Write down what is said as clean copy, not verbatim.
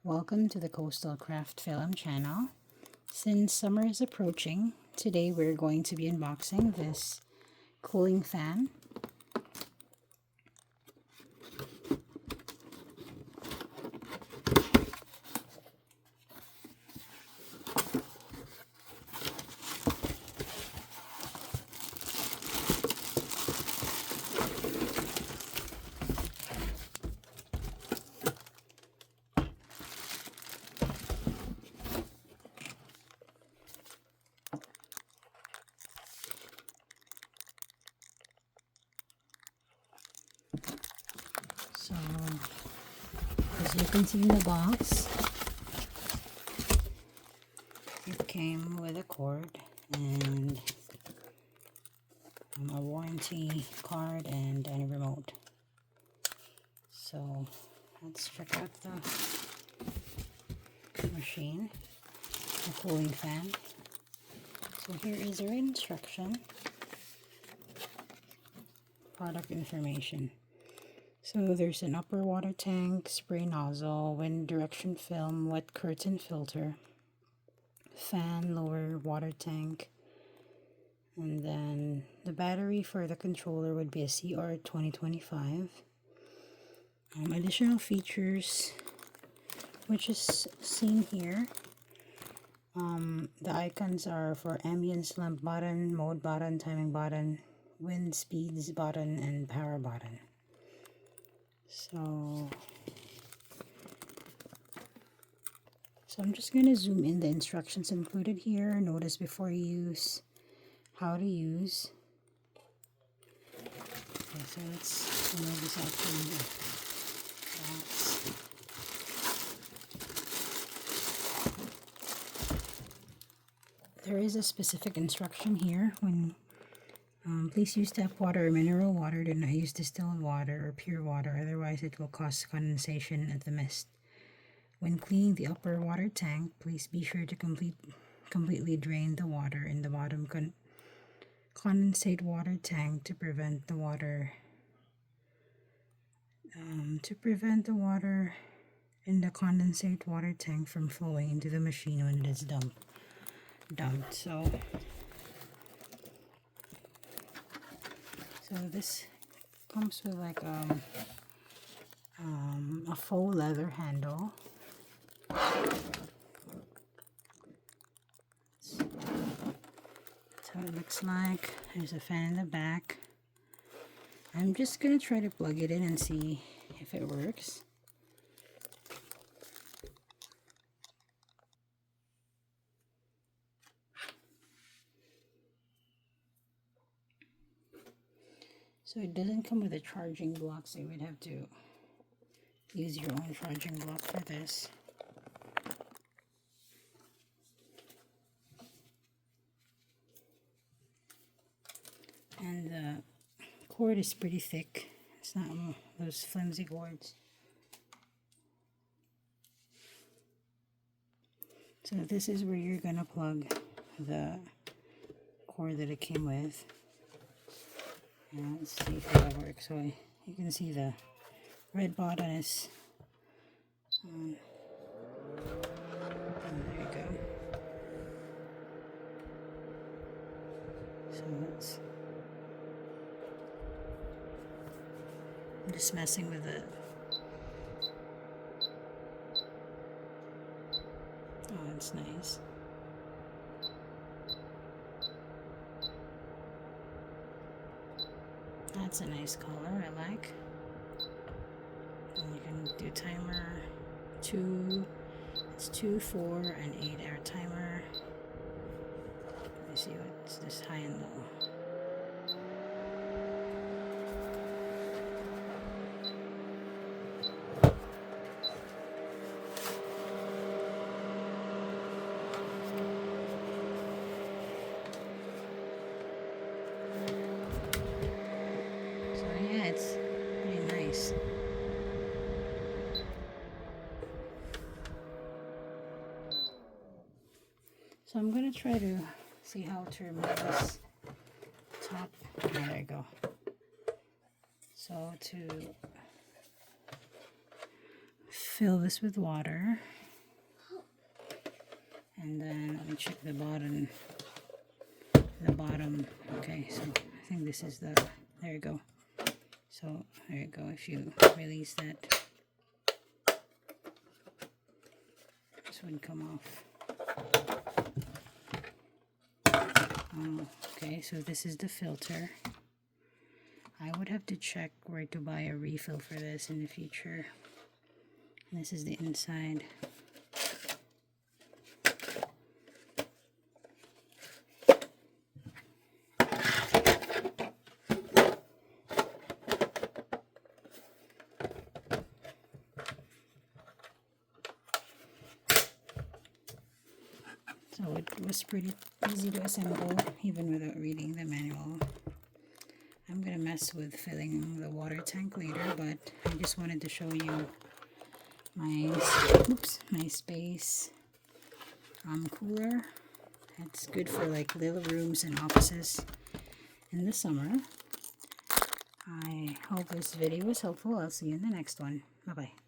Welcome to the CoastalCraftFilAm channel. Since summer is approaching, today we're going to be unboxing this cooling fan. So, as you can see in the box, it came with a cord and a warranty card and a remote. So, let's check out the machine, the cooling fan. So here is our instruction, product information. So there's an upper water tank, spray nozzle, wind direction film, wet curtain filter, fan, lower water tank, and then the battery for the controller would be a CR2025. Additional features, which is seen here. The icons are for ambience lamp button, mode button, timing button, wind speeds button, and power button. So I'm just going to zoom in the instructions included here. Notice before use, how to use. Okay, so let's remove this out from the box. There is a specific instruction here when please use tap water or mineral water. Do not use distilled water or pure water, otherwise it will cause condensation at the mist. When cleaning the upper water tank, please be sure to completely drain the water in the bottom condensate water tank to prevent the water in the condensate water tank from flowing into the machine when it is dumped. So this comes with like a faux leather handle. That's how it looks like. There's a fan in the back. I'm just gonna try to plug it in and see if it works. So it doesn't come with a charging block, so you would have to use your own charging block for this. And the cord is pretty thick. It's not those flimsy cords. So this is where you're gonna plug the cord that it came with. And let's see if it'll work. So you can see the red button is on. And there you go. So I'm just messing with it. Oh, that's nice. That's a nice color, I like. And you can do timer 2, it's 2, 4, and 8-hour timer. Let me see what's this high and low. It's pretty nice. So I'm going to try to see how to remove this top. Oh, there you go. So to fill this with water. And then let me check the bottom. Okay, so I think this is the, there you go. So there you go. If you release that, this would come off. Okay, so this is the filter. I would have to check where to buy a refill for this in the future. And this is the inside. So it was pretty easy to assemble even without reading the manual. I'm gonna mess with filling the water tank later, but I just wanted to show you my space cooler. It's good for like little rooms and offices in the summer. I hope this video was helpful. I'll see you in the next one. Bye bye.